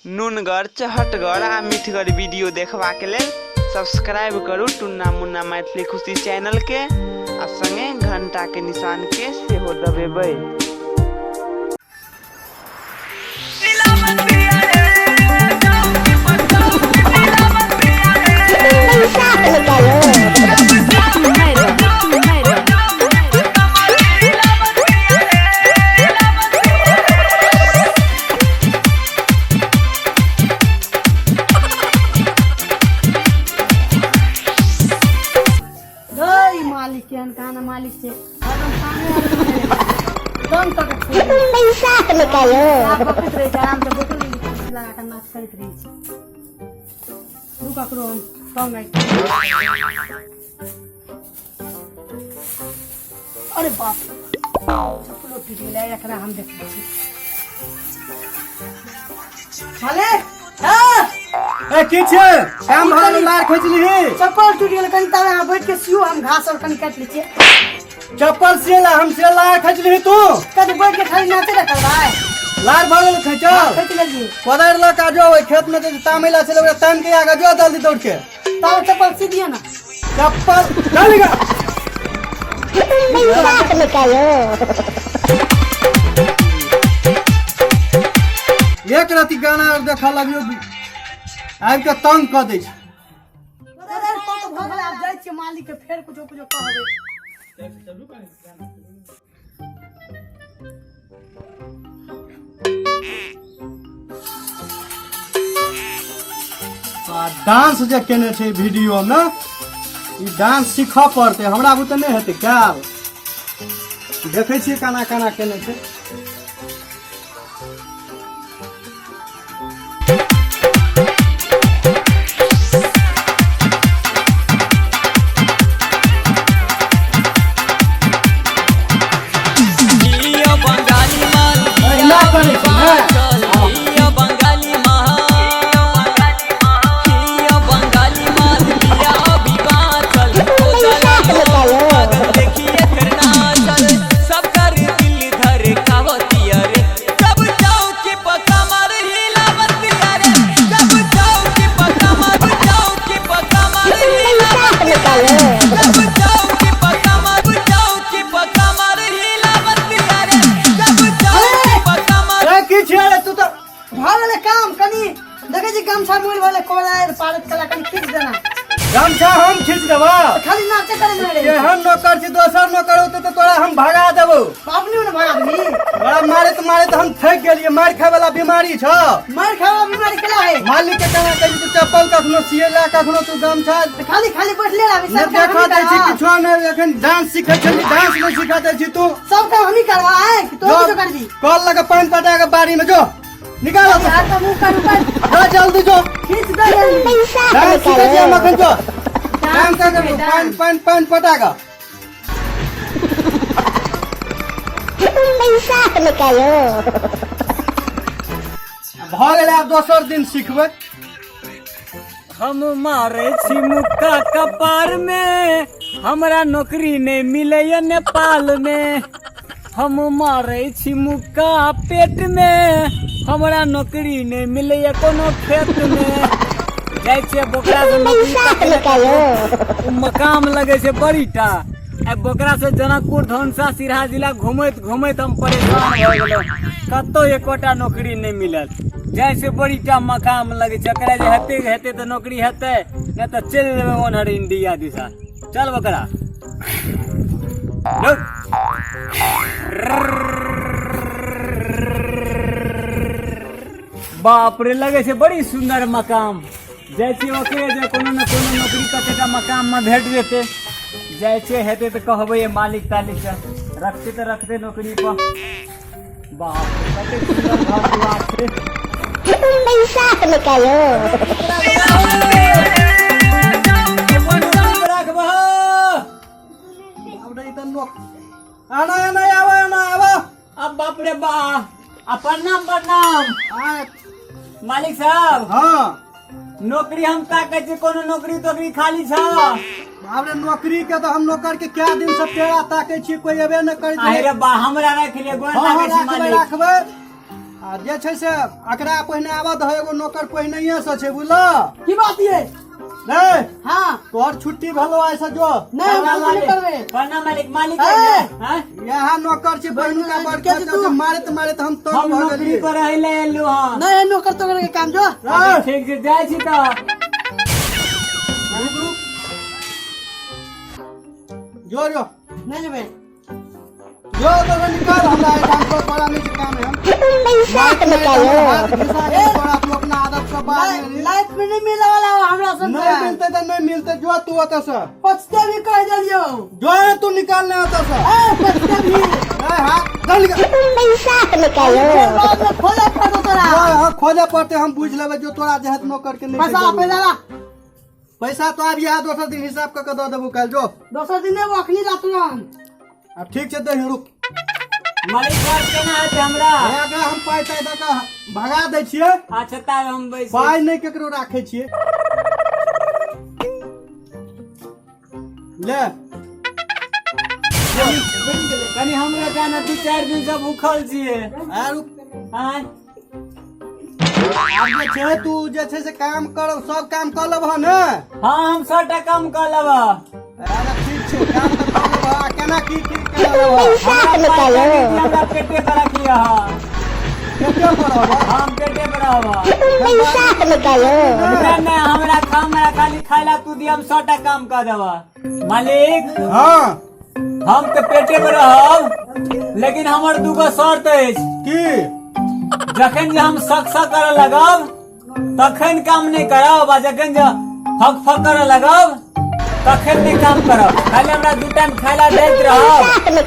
नुनगर चहटगर आ मीठगर वीडियो देखबा के लेल सब्सक्राइब करू टुन्ना मुन्ना मैथिली खुशी चैनल के आ संगे घंटा के निशान के सेहो दबेबै। मालिक से पैसा निकालो आराम से बोतल लगा कर नाच करत रही छी। तू ककरो हम संग आई। अरे बाप चप्पलो टूट गेलै एकरा हम देखै छी। हाले ए की छै काम भरल मार खैचली ही चप्पल टूट गेलै कनी तावे हम बैठ के सियो हम घास और कनी काट लै छी। चप्पल सिला हम से लार खैचली ही तू कदी बैठ के खाली नाचे रे करबाय लार भरल खैचल खैच लेली कोदार ल का जो ओइ खेत में जे तामिला छले ओकरा तान के आगा जो जल्दी दौड़ के ताव चप्पल सी दिए ना चप्पल चल गा पैसा निकालो एक राती गाना और देखा लगियो आब के तंग क दै छै। अरे तो भगला आप जाय छी मालिक के फेर कुछो कहबे डांस जे केने छै वीडियो में ई डांस सीख पड़ते हमरा बुते नहीं हेते क्या देखे छी काना काना केने छै। गमछा मोल वाले कोरार पारत कला कनी खींच देना गमछा हम खींच देबो खाली नाचे करे मेरे ये हम नौकर छी दोसर नौकर होते तो तोरा हम भगा देबो अपने ने भगा दी बड़ा मारे तो हम थक गेलिए मार खाए वाला बीमारी छ मार खावा बीमारी केला है मालिक के कहना कहि तू चप्पल कखनो सिएला कखनो तू गमछा खाली खाली बैठले रहबे सब देखा दे छी किछो नहीं एखन डांस सीखे छी डांस नहीं सिखा दे छी तू सब काम हम ही करवा है कि तो जो कर दी कॉल लगा पानी पटा के बाड़ी में जो निकालो तो हाथ का मुंह कर ऊपर जा जल्दी जो खींच दे पैसा डांस सीखे छी मखन जो डांस कर पानी पटा का पैसा निकालो भ गेलै आब दोसर दिन सिखबै। हम मारे छी मुक्का कपार में हमरा नौकरी नहीं मिले नेपाल में। हम मारे छी मुक्का पेट में हमरा नौकरी नहीं मिले कोनो खेत में। जाय छे बोकरा से नौकरी मकाम लगे छे बड़ीटा आ बोकरा से जनकपुर धनसा सिरहा जिला घूमत घूमत हम परेशान हो गेलो कतो एकोटा नौकरी नहीं मिलल। जैसे बड़ीटा मकाम लगे छे एकरा जे हेते हेते तो नौकरी हेते न तो चल जेबे ओनहर इंडिया दिशा चल बोकरा बाप रे लगे छे बड़ी सुंदर मकाम जैसे ओके जे कोनो न कोनो नौकरी कतेटा मकाम में भेट जेते जैसे हेते तो कहबे मालिक तालिक रखते तो रखते नौकरी पर। बाप रे कते सुंदर घर दुआर छे पैसा निकालो रखबो अब इधर लोग आना आना आवा अब बाप रे बा प्रणाम मालिक साहब हाँ नौकरी हम ताकै छी कोनो नौकरी तोकरी खाली छ बाबरे नौकरी के तो हम नौकर के क्या दिन से पेड़ा ताके छी कोई एबे न करे अरे बा हमरा रख ले गोर हाँ लागे छी रखबे मालिक रखबे आ जे छै से एकरा पहिने आबऽ दहो, एगो नौकर पहिनैये से छै बुझलो। की बात ये? रे हाँ तोहर छुट्टी भेलो ऐसे जो नहीं हम नहीं करबे। प्रणाम मालिक। मालिक हैं? यहाँ नौकर छै बहनू का बड़का से मारत मारत हम तो हम भ नौकरी गेलियै। पर अहिले एलु हँ। नहीं नौकर तो करके काम जो। रे, ठीक से जाइ छी तऽ रुक रुक जो जो नहीं जबे। जो तो निकाल हमरा काम को पड़ा नहीं छै काम है हम। पैसा निकालो। तोरा तू अपना आदत से बाहर नहीं लाइफ में नहीं मिले वाला हो हमरा सब मिलते तो नहीं मिलते जो तू होता से पछते भी कह दियो। जो है तू निकालने होता से पछते भी हाँ चल निकाल। पैसा निकालो। बाद में खोले पड़तो तोरा। हाँ खोजे पड़ते हम बुझ लेबे जो तोरा जहत नौकर के नहीं पैसा छै पैसा ला। पैसा तो अब यहाँ दोसर दिन हिसाब करके दे देबू कल जो। दोसर दिन वो अखनी ला तुरंत। अब ठीक छै दही रुक मालिक बात केना हेतै हमरा? आगा हम पाइ ताइ दऽ कऽ भगा दै छियै। अच्छा तार हम बैस पाइ नहि केकरो राखै छियै। ले कनी हमरा जाना 2-4 दिन से भूखल छियै। आ रुक आय आब जे छै तू जे छै से काम कर, सब काम कऽ लेबह ने। हाँ हम 100टा काम कऽ लेब। अरे ठीक छै काम तऽ कऽ लेबह। आ केना की कऽ लेबह पैसा निकालो। हमरा पेटे पर रखिए हाँ। केते पर रहबह हम पेटे पर रहब। पैसा निकालो। नहीं हमरा खाली खाइला तू दी हम 100टा काम कर देब। मालिक हाँ हम तो पेटे पर रहब, लेकिन हमर दूगो शर्त अछि की जखन जे हम सक करऽ लगब तखन काम नहीं करब, आ जखन जे फक फक करऽ लगब तखन नहीं काम करब। खाली हमरा 2 टाइम खाइला दैत रहब,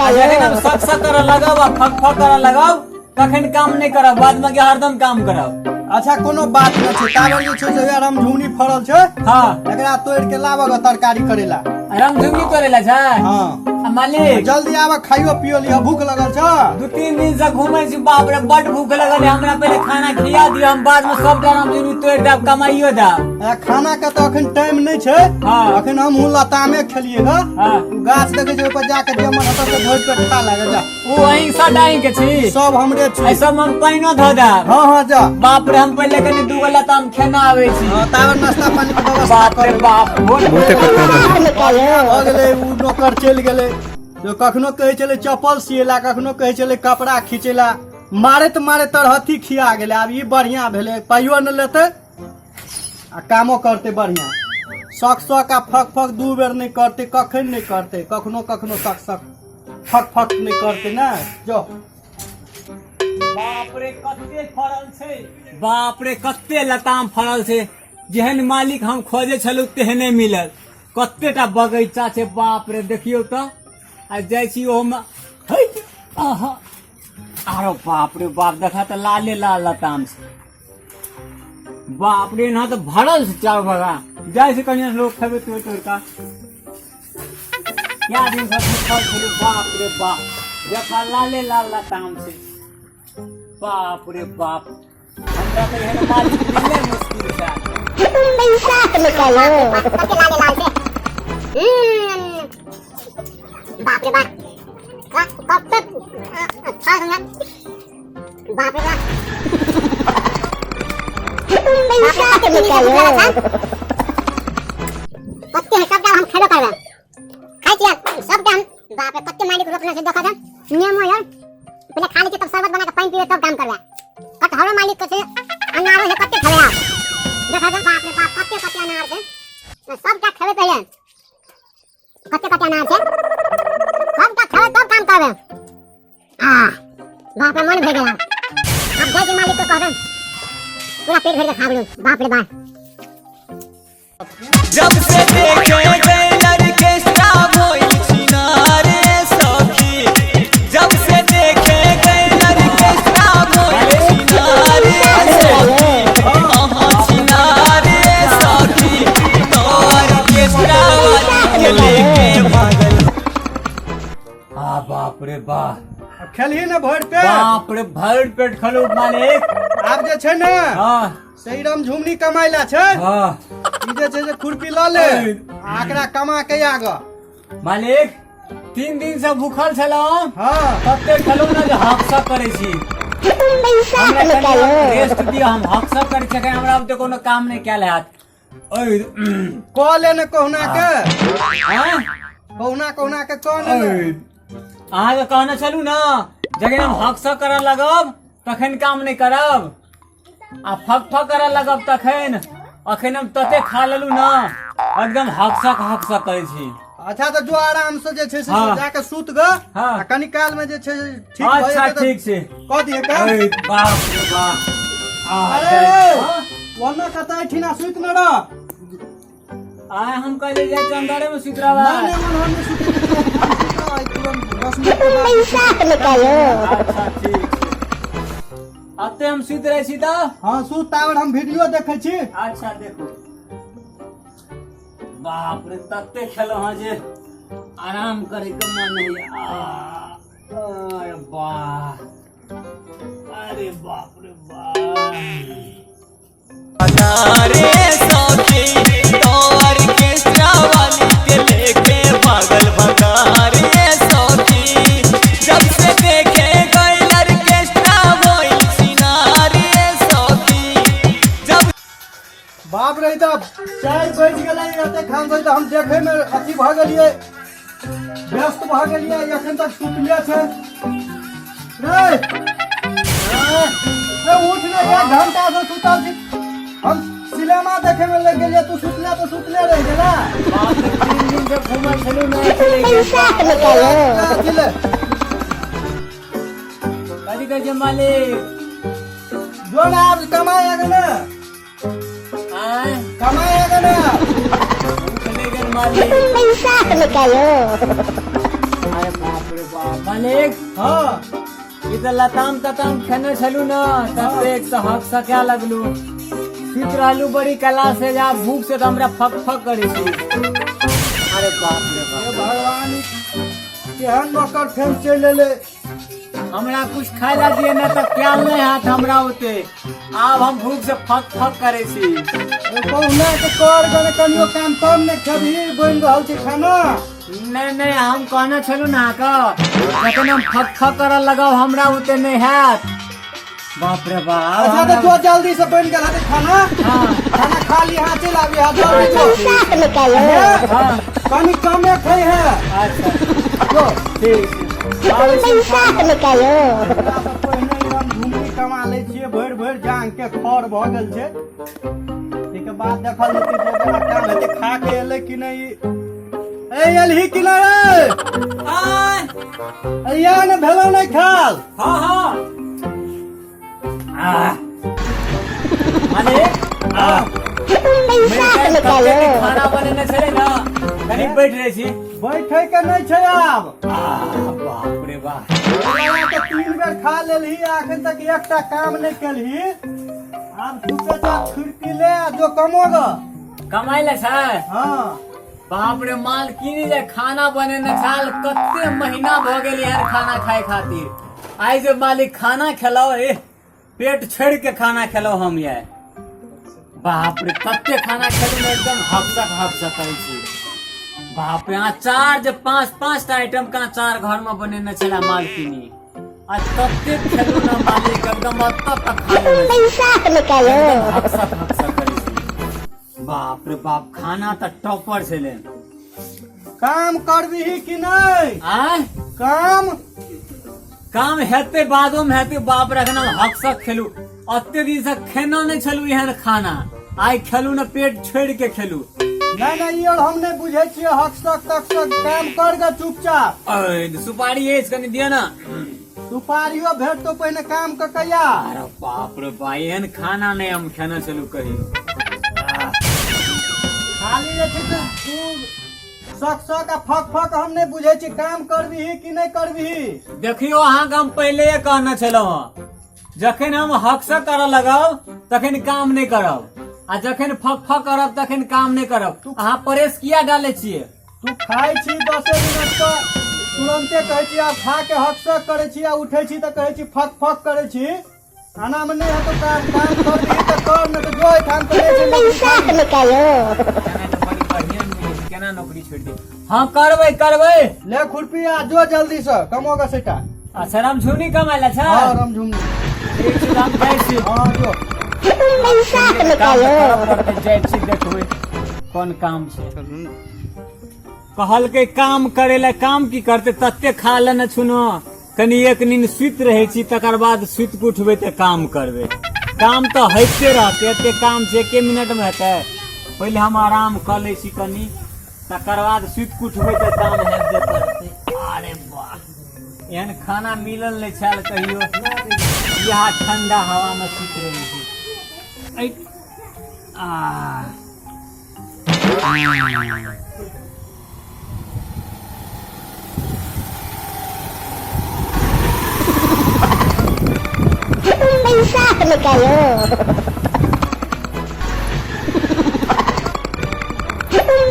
आ जखन हम सक करऽ लगब आ फक फक करऽ लगब तखन काम नहीं करब, बाद में हरदम काम करब। अच्छा कोनो बात नहीं छै। ताबे जे छै से रामझुंगनी फड़ल छै, हाँ एकरा तोड़ के लाबह तरकारी करेला। रामझुंगी तोड़ेला छै। हाँ आ मालिक जल्दी आबह, खाइयो पियो लिह, भूख लगल छ। 2-3 दिन से घूमे छी, बाप रे बड भूख लगल है। हमरा पहले खाना खिया दियो, हम बाद में सब रामझुंगी तोड़ देब, कमाइयो देब। खाना के तो अखन टाइम नहीं छै। हाँ। अखन हम लतामे खेलिए ग। हाँ। गाछ देखे छै ऊपर जाके जे मन हत से भोज पे खा लागे जा। ओ अहीं सटाई के छी, सब हमरे छी। ऐसा हम पाइनो धो देब। हाँ हाँ जा। बाप रे हम पहले कनी 2 लताम खेना आवे छी। हाँ, ताबे नाश्ता पानी के व्यवस्था बाप रे कर। बाप पैसा निकालो। हो गेलै उ नौकर चलि गेलै। जो कखनो कहै छलै चप्पल सिएला, कखनो कहै छलै कपड़ा खींचेला, मारैत मारैत तरहथी खिया गेलै। आब ई बढ़िया भेलै, पाइयो न लेतै आ कामो करतै बढ़िया। सक आ फक फक 2 बेर नहीं करते, कखन नहीं करते, कखनो कखनो सक फक फक नहीं करते ना जो। बाप रे कते फड़ल छै, बाप रे कते लताम फड़ल छै। जेहन मालिक हम खोजे छलू तेहने मिलल। कतेटा बगीचा छै, बाप रे देखियो तऽ। आ जाइ छी ओमे हैट आहा आरो बाप रे बाप देखा तऽ लाले लाल लताम छै। बाप रे यहाँ तऽ भरल छै चारो बगा। जाइ छै कहीं लोग खेबे तोड़ तोड़ का। क्या दिन से भूखल छलू, बाप रे बाप देखा लाले लाल लताम छै। बाप रे बाप हमरा तो एहन मालिक मिलले मुश्किल छै। पैसा निकालो। बाप रे बाप कब तक अच्छा होगा। बाप रे बाप पैसा निकालो। कत्ते है सब हम खेलो करबे खाइ छियै सब काम। बाप रे कत्ते मालिक रोकने से देखा था नियम है यार। पहले खा ली तब शरबत बना के पानी पीवे तब काम करबे। कटहरो मालिक के से अनार है कत्ते खेले आप देखा था। बाप रे बाप कत्ते कत्ते अनार से सब का खेवे पहले कत्ते कत्ते अनार से सब का खेवे तब काम करबे। बाप रे मन भर गया। अब जाके मालिक को कहबे पूरा पेट भर के खा लूं। बाप रे बाप जब से देखे गए लड़केस्टा भइल छिनारे सखी। जब से देखे गए लड़केस्टा भइल छिनारे सखी। अहाँ छिनारे सखी तोर केस्टा के लेके भागल। आ बाप रे बाप खेलही ने भर पे। बाप रे भर पेट खलो मालिक। आब जे छै ने हाँ सही रामझुंगनी कमाइला छै। हाँ ई जे छै से खुरपी लऽ ले आ एकरा कमा के आगा। मालिक 3 दिन से भूखल छलहुँ। हाँ कते खेलौं ना जे हाफसा करे छी। हमरा कनी रेस्ट दियो, हम हक सब कर सके, हमरा अब तो कोनो काम नहीं कैल हाथ। ओए कह लेने कहना के हां कहना के कह लेने। अहाँ के कहना चलू ना, जखन हम हक सब करऽ लगब तखन काम नहीं करब, आ फक फक करऽ लगब तखन अखन हम तते खा लेलू ना एकदम हक सा करे छी। अच्छा तो जो आराम से जे छै से हाँ। जाके सूत ग, हाँ। आ कनी काल में जे छै ठीक भए अच्छा जेतै ठीक छै। कह दिए का। ओए बाप रे बाप। अरे वरना कतै ठिना सूत न रह। आय हम कहले जाय चंदरे में सुत रहबा। ना ना मन हम सूत तुरंत 10 मिनट के बाद। पैसा निकालो। अच्छा ठीक छै। अते हम सुत रहे छी त। हां सूत तावर हम वीडियो देखे छी। अच्छा देखो बाप रे तते खेलो हां जे आराम करे के मन नहीं। अरे वाह, अरे बाप रे बाप। रे सौखी तो ऑर्केस्ट्रा वाली के लेके पागल भगा रे सौखी, जब से देखे गई ऑर्केस्ट्रा वही सिनारे सौखी। जब बाप रे त 4 बज गेलै एते खान से हम देखे में अथी भ गेलिए, व्यस्त भ गेलिए, एखन तक सुतले छै रे। रे उठ ने, 1 घंटा से सुतल छी हम, सिनेमा देखे में लग गेलिए, तू सुतले रह गेला। बाप रे 3 दिन से घूमल चलू ना चले पैसा निकालो। चले कदी कह जे मालिक जो ना आज कमाएगा ना, आय कमाएगा ना। चले गए मालिक। पैसा निकालो। अरे बाप रे बाप मालिक, हां ई त लताम तताम खेने छलू ना तब एक तो हक सके लगलू, सुत रहलू बड़ी कला से, जा भूख से तो हमरा फक फक करे छी। अरे बाप रे हे बाप, भगवान केहन नौकर फेम चल ले। हमरा कुछ खाए ला दिए ना तो क्या नहीं हाथ हमरा होते, अब हम भूख से फक फक करे छी। कहुना के कर गने कनियो काम कम ने खबी बन रहल छै खाना। नहीं हम कहना छलू ना का लेकिन हम फक फक करे लगाओ हमरा होते नहीं हाथ। बाप रे बाप। अच्छा तो जो जल्दी से बन गेल है खाना। हाँ खाना खा ली, हाथ चला भी हाथ जल्दी जो। पैसा निकालो। हाँ कनी कमे खाई है अच्छा जो। ठीक है। पैसा निकालो। पहिने हम घूमनी कमा ले छिए, भर जांग के खर भ गेल छै। ठीक बाद देखल जेतै जे बड़ा काम हेतै, खा के एले कि नहीं। ए एलही कि नहीं। आय अरे या ने भेलो नहीं खाल। हाँ हाँ मालिक पैसा निकालो। खाना बनेने छले ना कनी बैठ रहे छी। बैठे के नहीं छै आब। बाप रे बाप। लगा के 3 बेर खा लेलही, अखन तक एकटा काम नहीं केलही। आब छुपे चा खिड़की ले जो कमोगा। कमाई ले छै। हां बाप रे माल किनी जे खाना बनेने छाल, कते महीना भ गेल यार खाना खाए खातिर। आइ जे मालिक खाना खेलाओ, पेट छोड़ के खाना खेलाओ हम ये। बाप रे कते खाना खेलू में एकदम हक करे छी। बाप रे अचार जे 5 आइटम का अचार घर में बनेने छला मालकिनी, आ तते खेलू ना मालिक एकदम अत्ता तक खा लेने छी। पैसा निकालो। हक करे छी। बाप रे बाप खाना तो टॉपर छले। काम करबही कि नहीं। आय काम हेते बादो में हेते। बाप रे अखन हम हक सक खेलू, अत्ते दिन से खेना नहीं छलू यहाँ खाना, आई खेलू ना पेट छोड़ के खेलू। नहीं ये हम नहीं बुझे छिए। हक सक तक सक काम कर ग चुपचाप। सुपारी है कनी दिया ना। सुपारियो भेट तो पहले काम क कया। अरे बाप रे भाई एहन खाना नहीं हम खाना चलू कही। खाली जे छै से तू सक आ फक हम नहीं बुझे छी। काम करबही कि नहीं करबही। देखियो अहाँ हम पहले कहना चलो, जखन हम हक से करऽ लगाओ तखन काम नहीं करब, आ जखन फक करब तखन काम नहीं करब। अहाँ प्रेस किया डाले छिए। तू खाई छी 10 मिनट पर तुरंते कहै छी आब खा के हक से करे छी, आ उठे छी तो कहै छी फक करे छी। आना में नहीं है तो काम करबही तो कर, नहीं तो जो काम करे छी पैसा निकालो। बड़ी बढ़िया मिली, केना नौकरी छोड़ दी। हाँ करबै ले खुरपी आ जो जल्दी से कमोगा सेटा। अच्छा राम झुनी कमाइला छै। हां राम झुमनी ठीक छै हम जाइ छी हाँ जो पैसा काम निकालो करऽ पड़तै, जाइ छी देखबै कोन काम छै। चलू न। कहलकै काम करे ला, काम की करते तते खा लेने छुनो, कनी एक नींद सुति रहे छी तकर बाद सुति के उठबै तऽ काम करबै। काम तो होइते रहते, एते काम छै एके मिनट में हेतै। पहले हम आराम कर लै छी कनी, तकर बाद सुति के उठबै तऽ काम हेबे करतै। अरे वाह, एहन खाना मिलल नहीं छल कहियो, यहाँ ठंडा हवा में सुति रहे छी। ऐ, आ पैसा निकालो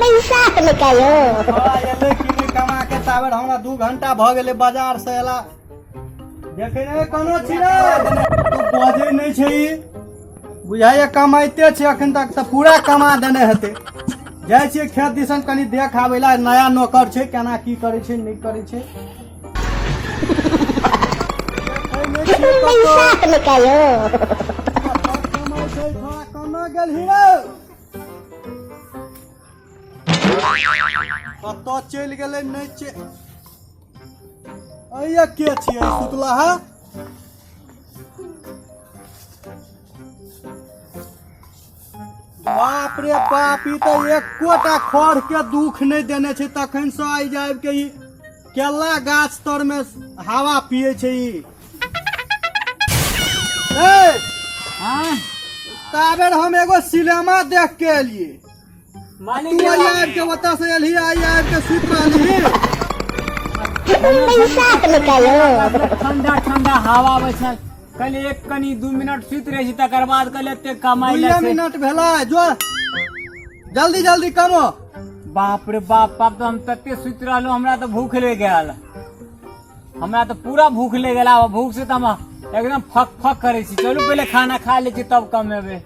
पैसा निकालो हाँ एले कि नहीं कमा के ताबड़ हमरा 2 घंटा भ गेले बाजार से एला। देखे नहीं कोनो छिरे तू बजे नहीं छै, बुझाइए कमाइते छै अखन तक तऽ पूरा कमा देने हेतै। जाइ छियै खेत दिसन कनी देख आबै ला, नया नौकर छै केना की करै छै नहीं करै छै। देखै नहि छियै कतौ पैसा निकालो कमाइ छै, थोड़ा कमा गेल हीरो कतऽ चलि गेलै नहि छै। अइया के छियै सुतला है? बाप रे बाप, ई तऽ एकोटा खड़ के दुख नहीं देने छै। तखन से आई जाब के ई केला गाछ तर में हवा पिए छै। ई ए हाँ ताबेर हम एगो सिनेमा देख के एलिए, मालिक तू आई आब के ओतऽ से एलही, आई आब के सुत रहली। पैसा निकालो ठंडा ठंडा हवा आबै छै, कल एक कनी 2 मिनट सुति रहे छी तकर बाद कल एते कमाई ले 2 मिनट भेला जो जल्दी जल्दी कमो। बाप रे बाप, अब तो हम तते सुति रहलो, हमरा तो भूख ले गेल, हमरा तो पूरा भूख ले गेल। भूख से तो हम एकदम फक फक करे छी। चलू पहले खाना खा ले छी तब कमेबे।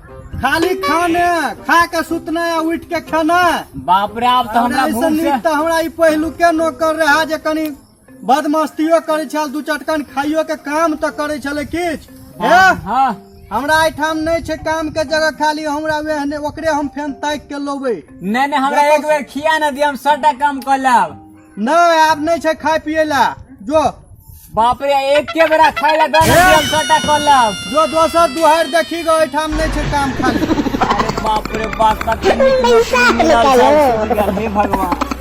खाली खाने खा के सुतना या उठ के खाना। बाप रे, अब तो हमरा भूख से तो हमरा ई पहिलुके नौकर रहा जे कनी बदमस्तियो करे छल, 2 चटकन खाइयो के काम तो करे छले किछ। हाँ हमरा एठाम नहीं छै काम के जगह, खाली हमरा वेहने ओकरे हम फेन ताक के लोबै। नहीं हमरा एक बेर खिया न दिया, हम 100टा काम कर लेब। नहीं आब नहीं छै खाय पिए ला जो। बाप रे, एक के बेरा खाय ला दन हम 100टा कर लेब। जो दोसर दुहार देखी गो एठाम नहीं छै काम खाली। अरे बाप रे बाप, कते नीक पैसा नौकरी मिलल निकालो। छै, हे भगवान।